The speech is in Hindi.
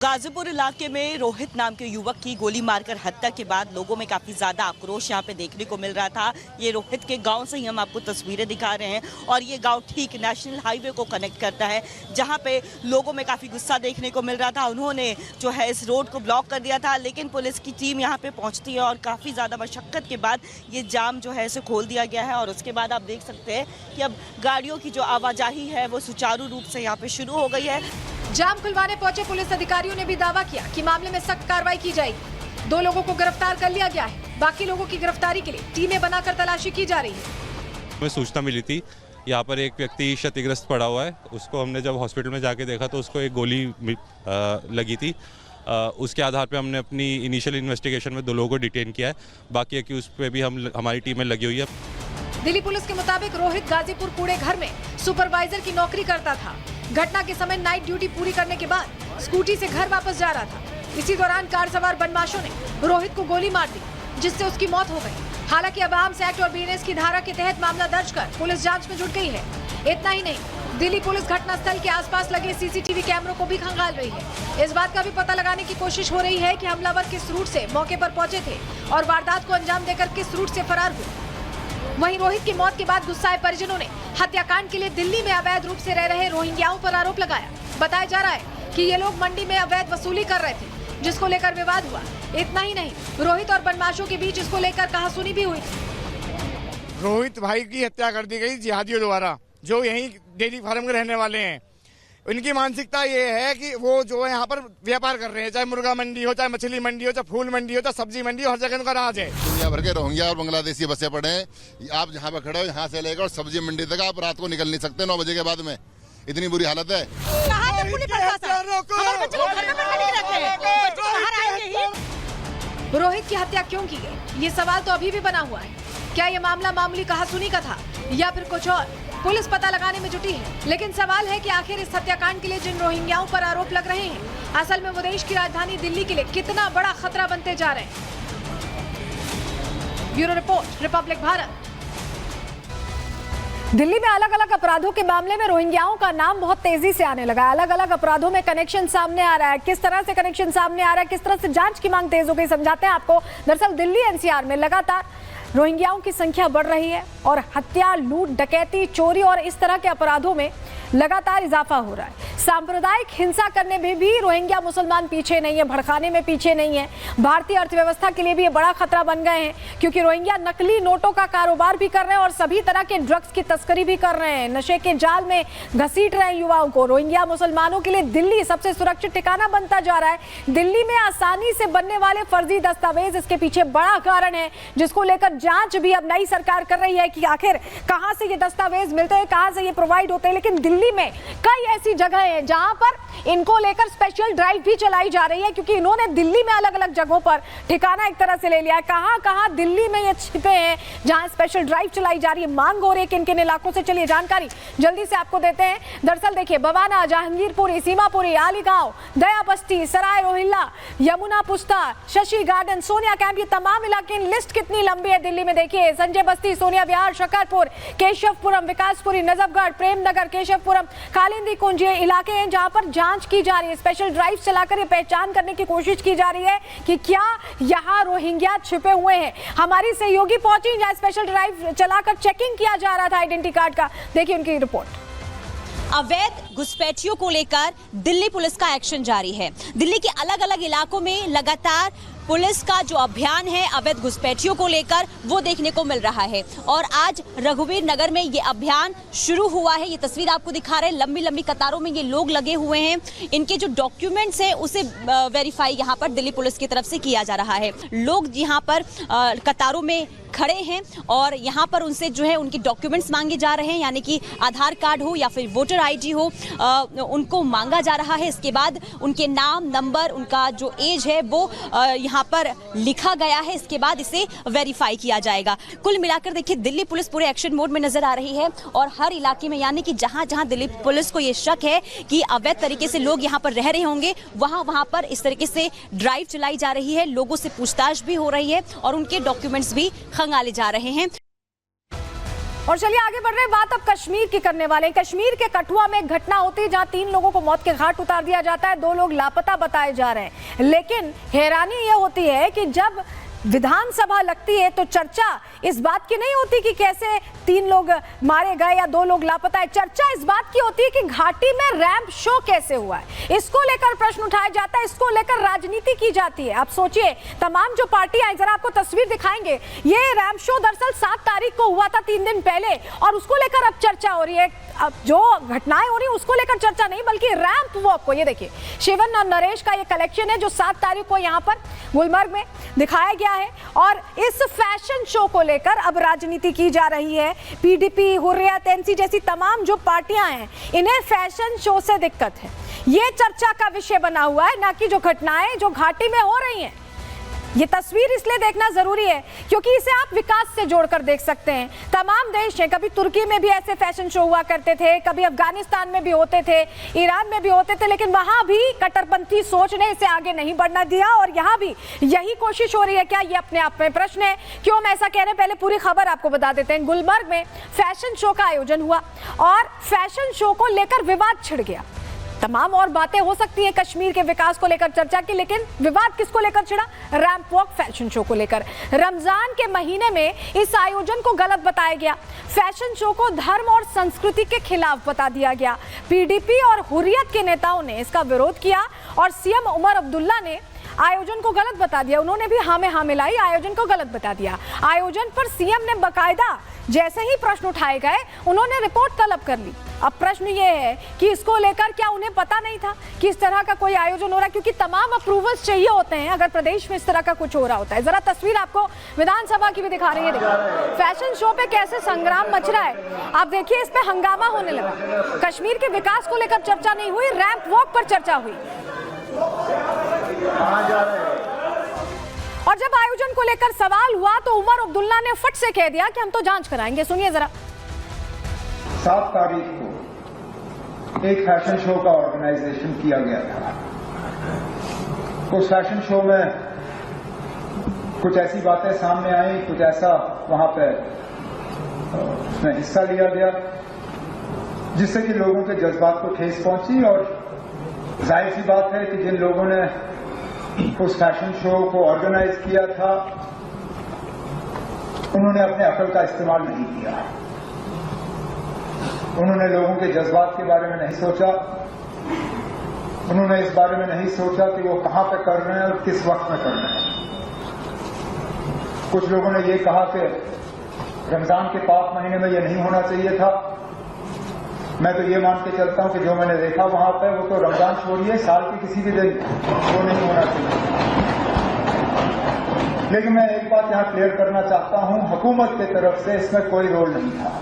गाजीपुर इलाके में रोहित नाम के युवक की गोली मारकर हत्या के बाद लोगों में काफी ज्यादा आक्रोश यहां पे देखने को मिल रहा था। ये रोहित के गांव से ही हम आपको तस्वीरें दिखा रहे हैं और ये गांव ठीक नेशनल हाईवे को कनेक्ट करता है, जहां पे लोगों में काफी गुस्सा देखने को मिल रहा था। उन्होंने जो है इस रोड को ब्लॉक कर दिया था, लेकिन पुलिस की टीम यहाँ पे पहुंचती है और काफी ज्यादा मशक्कत के बाद ये जाम जो है इसे खोल दिया गया है। और उसके बाद आप देख सकते हैं कि अब गाड़ियों की जो आवाजाही है वो सुचारू रूप से यहाँ पे शुरू हो गई है। जाम खुलवाने पहुंचे पुलिस अधिकारियों ने भी दावा किया कि मामले में सख्त कार्रवाई की जाएगी। 2 लोगों को गिरफ्तार कर लिया गया है। बाकी लोगों की गिरफ्तारी के लिए टीमें बनाकर तलाशी की जा रही है। हमें सूचना मिली थी यहाँ पर एक व्यक्ति क्षतिग्रस्त पड़ा हुआ है। उसको हमने जब हॉस्पिटल में जाके देखा तो उसको एक गोली लगी थी। उसके आधार पे हमने अपनी इनिशियल इन्वेस्टिगेशन में 2 लोगों को डिटेन किया है। बाकी एक्यूज पे भी हमारी टीमें लगी हुई है। दिल्ली पुलिस के मुताबिक रोहित गाजीपुर कूड़े घर में सुपरवाइजर की नौकरी करता था। घटना के समय नाइट ड्यूटी पूरी करने के बाद स्कूटी से घर वापस जा रहा था। इसी दौरान कार सवार बदमाशों ने रोहित को गोली मार दी, जिससे उसकी मौत हो गई। हालांकि अब आर्म्स एक्ट और बीएनएस की धारा के तहत मामला दर्ज कर पुलिस जांच में जुट गई है। इतना ही नहीं, दिल्ली पुलिस घटनास्थल के आसपास लगे सीसीटीवी कैमरों को भी खंगाल रही है। इस बात का भी पता लगाने की कोशिश हो रही है कि हमलावर किस रूट से मौके पर पहुंचे थे और वारदात को अंजाम देकर किस रूट से फरार हुए। वहीं रोहित की मौत के बाद गुस्साए परिजनों ने हत्याकांड के लिए दिल्ली में अवैध रूप से रह रहे रोहिंग्याओं पर आरोप लगाया। बताया जा रहा है कि ये लोग मंडी में अवैध वसूली कर रहे थे, जिसको लेकर विवाद हुआ। इतना ही नहीं, रोहित और बदमाशों के बीच इसको लेकर कहासुनी भी हुई थी। रोहित भाई की हत्या कर दी गई जिहादियों द्वारा, जो यहीं डेयरी फार्म के रहने वाले हैं। उनकी मानसिकता ये है कि वो जो है यहाँ पर व्यापार कर रहे हैं, चाहे मुर्गा मंडी हो, चाहे मछली मंडी हो, चाहे फूल मंडी हो, चाहे सब्जी मंडी हो, हर जगह उनका राज है। दुनिया भर के रोहिंग्या और बांग्लादेशी बसे पड़े हैं। आप जहाँ पे खड़े हो, यहाँ से लेकर सब्जी मंडी तक आप रात को निकल नहीं सकते 9 बजे के बाद में। इतनी बुरी हालत है। रोहित की हत्या क्यों की गई, ये सवाल तो अभी भी बना हुआ है। क्या ये मामला मामूली कहासुनी का था या फिर कुछ और? पुलिस पता लगाने में जुटी है, लेकिन सवाल है कि आखिर इस हत्याकांड के लिए जिन रोहिंग्याओं पर आरोप लग रहे हैं, असल में वो देश की राजधानी दिल्ली के लिए कितना बड़ा खतरा बनते जा रहे हैं। Bureau report, Republic Bharat. Delhi में अलग अलग अपराधों के मामले में रोहिंग्याओं का नाम बहुत तेजी से आने लगा है। अलग अलग अपराधों में कनेक्शन सामने आ रहा है। किस तरह से कनेक्शन सामने आ रहा है, किस तरह से जांच की मांग तेज हो गई, समझाते हैं आपको। दरअसल दिल्ली एनसीआर में लगातार रोहिंग्याओं की संख्या बढ़ रही है और हत्या, लूट, डकैती, चोरी और इस तरह के अपराधों में लगातार इजाफा हो रहा है। सांप्रदायिक हिंसा करने में भी रोहिंग्या मुसलमान पीछे नहीं है, भड़काने में पीछे नहीं है। भारतीय अर्थव्यवस्था के लिए भी ये बड़ा खतरा बन गए हैं, क्योंकि रोहिंग्या नकली नोटों का कारोबार भी कर रहे हैं और सभी तरह के ड्रग्स की तस्करी भी कर रहे हैं। नशे के जाल में घसीट रहे हैं युवाओं को। रोहिंग्या मुसलमानों के लिए दिल्ली सबसे सुरक्षित ठिकाना बनता जा रहा है। दिल्ली में आसानी से बनने वाले फर्जी दस्तावेज इसके पीछे बड़ा कारण है, जिसको लेकर जांच भी अब नई सरकार कर रही है कि आखिर कहां से ये दस्तावेज मिलते हैं, कहां से ये प्रोवाइड होते हैं। लेकिन दिल्ली में कई ऐसी जगह हैं जहां पर इनको लेकर स्पेशल ड्राइव भी चलाई जा रही है, क्योंकि इन्होंने दिल्ली में अलग अलग जगहों पर ठिकाना एक तरह से ले लिया है। कहां दिल्ली में ये छिपे हैं जहां स्पेशल ड्राइव चलाई जा रही है। मांग हो रही है कि किन इलाकों से। चलिए जानकारी जल्दी से आपको देते हैं। दरअसल देखिए, बवाना, जहांगीरपुरी, सीमापुरी, आलीगांव, दया बस्ती, सराय रोहिल्ला, यमुना पुस्ता, शशि गार्डन, सोनिया कैंप, ये तमाम इलाके। लिस्ट कितनी लंबी है दिल्ली में, देखिए। संजय बस्ती, सोनिया विहार, शकरपुर, केशवपुरम, विकासपुरी, नजफगढ़, प्रेमनगर, केशवपुरम, कालिंदी कुंज, ये इलाके हैं जहां पर जांच की जा रही है। स्पेशल ड्राइव चलाकर ये पहचान करने की कोशिश की जा रही है कि क्या यहां रोहिंग्या छिपे हुए हैं। हमारी सहयोगी पहुंची जहां स्पेशल ड्राइव चलाकर चेकिंग किया जा रहा था आइडेंटिटी कार्ड का। देखिए उनकी रिपोर्ट। अवैध घुसपैठियों को लेकर दिल्ली पुलिस का एक्शन जारी है। दिल्ली के अलग अलग इलाकों में लगातार पुलिस का जो अभियान है अवैध घुसपैठियों को लेकर, वो देखने को मिल रहा है। और आज रघुवीर नगर में ये अभियान शुरू हुआ है। ये तस्वीर आपको दिखा रहे हैं, लंबी लंबी कतारों में ये लोग लगे हुए हैं। इनके जो डॉक्यूमेंट्स हैं उसे वेरीफाई यहाँ पर दिल्ली पुलिस की तरफ से किया जा रहा है। लोग यहाँ पर कतारों में खड़े हैं और यहाँ पर उनसे जो है उनके डॉक्यूमेंट्स मांगे जा रहे हैं, यानी कि आधार कार्ड हो या फिर वोटर आईडी हो, उनको मांगा जा रहा है। इसके बाद उनके नाम, नंबर, उनका जो एज है वो यहाँ पर लिखा गया है। इसके बाद इसे वेरीफाई किया जाएगा। कुल मिलाकर देखिए, दिल्ली पुलिस पूरे एक्शन मोड में नजर आ रही है और हर इलाके में, यानी कि जहां जहां दिल्ली पुलिस को ये शक है कि अवैध तरीके से लोग यहाँ पर रह रहे होंगे, वहां पर इस तरीके से ड्राइव चलाई जा रही है। लोगों से पूछताछ भी हो रही है और उनके डॉक्यूमेंट्स भी खंगाले जा रहे हैं। और चलिए आगे बढ़ रहे हैं, बात अब कश्मीर की करने वाले हैं। कश्मीर के कठुआ में एक घटना होती है जहां 3 लोगों को मौत के घाट उतार दिया जाता है, 2 लोग लापता बताए जा रहे हैं। लेकिन हैरानी यह होती है कि जब विधानसभा लगती है तो चर्चा इस बात की नहीं होती कि कैसे 3 लोग मारे गए या 2 लोग लापता है। चर्चा इस बात की होती है कि घाटी में रैंप शो कैसे हुआ है, इसको लेकर प्रश्न उठाया जाता है, इसको लेकर राजनीति की जाती है। आप सोचिए, तमाम जो पार्टी आई, जरा आपको तस्वीर दिखाएंगे, ये रैंप शो दरअसल 7 तारीख को हुआ था, 3 दिन पहले, और उसको लेकर अब चर्चा हो रही है। अब जो घटनाएं हो रही है उसको लेकर चर्चा नहीं, बल्कि रैंप वॉक को, ये देखिए शिवन और नरेश का ये कलेक्शन है जो 7 तारीख को यहाँ पर गुलमर्ग में दिखाया गया है। और इस फैशन शो को लेकर अब राजनीति की जा रही है। पीडीपी, हुर्रियत, एनसी जैसी तमाम जो पार्टियां हैं, इन्हें फैशन शो से दिक्कत है, ये चर्चा का विषय बना हुआ है, ना कि जो घटनाएं जो घाटी में हो रही हैं। ये तस्वीर इसलिए देखना जरूरी है क्योंकि इसे आप विकास से जोड़कर देख सकते हैं। तमाम देश हैं, कभी तुर्की में भी ऐसे फैशन शो हुआ करते थे, कभी अफगानिस्तान में भी होते थे, ईरान में भी होते थे, लेकिन वहां भी कट्टरपंथी सोच ने इसे आगे नहीं बढ़ना दिया। और यहाँ भी यही कोशिश हो रही है क्या, ये अपने आप में प्रश्न है। क्यों हम ऐसा कह रहे हैं, पहले पूरी खबर आपको बता देते हैं। गुलमर्ग में फैशन शो का आयोजन हुआ और फैशन शो को लेकर विवाद छिड़ गया। तमाम और बातें हो सकती हैं कश्मीर के विकास को लेकर चर्चा की, लेकिन विवाद किसको लेकर छिड़ा? रैंप वॉक फैशन शो को लेकर। रमजान के महीने में इस आयोजन को गलत बताया गया, फैशन शो को धर्म और संस्कृति के खिलाफ बता दिया गया। पीडीपी और हुर्रियत के नेताओं ने इसका विरोध किया और सीएम उमर अब्दुल्ला ने आयोजन को गलत बता दिया। उन्होंने भी हाँ में हाँ मिलाई, आयोजन को गलत बता दिया। आयोजन पर सीएम ने बकायदा जैसे ही प्रश्न उठाए गए उन्होंने रिपोर्ट तलब कर ली। अब प्रश्न ये है कि इसको लेकर क्या उन्हें पता नहीं था कि इस तरह का कोई आयोजन हो रहा है, क्योंकि तमाम अप्रूवल्स चाहिए होते हैं अगर प्रदेश में इस तरह का कुछ हो रहा होता है। जरा तस्वीर आपको विधानसभा की भी दिखा रही है, देखिए फैशन शो पे कैसे संग्राम मच रहा है। आप देखिए, इस पे हंगामा होने लगा। कश्मीर के विकास को लेकर चर्चा नहीं हुई, रैंप वॉक पर चर्चा हुई। और जब आयोजन को लेकर सवाल हुआ तो उमर अब्दुल्ला ने फट से कह दिया कि हम तो जांच कराएंगे। सुनिए जरा। 7 तारीख को एक फैशन शो का ऑर्गेनाइजेशन किया गया था। उस फैशन शो में कुछ ऐसी बातें सामने आई, कुछ ऐसा वहां पे उसमें हिस्सा लिया गया जिससे कि लोगों के जज्बात को ठेस पहुंची। और जाहिर सी बात है कि जिन लोगों ने उस फैशन शो को ऑर्गेनाइज किया था उन्होंने अपने अकल का इस्तेमाल नहीं किया। उन्होंने लोगों के जज्बात के बारे में नहीं सोचा, उन्होंने इस बारे में नहीं सोचा कि वो कहां पे कर रहे हैं और किस वक्त में कर रहे हैं। कुछ लोगों ने ये कहा कि रमजान के पाक महीने में ये नहीं होना चाहिए था। मैं तो ये मान के चलता हूं कि जो मैंने देखा वहां पे वो तो रमजान छोड़िए, साल के किसी भी दिन वो नहीं होना चाहिए। लेकिन मैं एक बात यहां क्लियर करना चाहता हूं, हुकूमत की तरफ से इसमें कोई रोल नहीं था।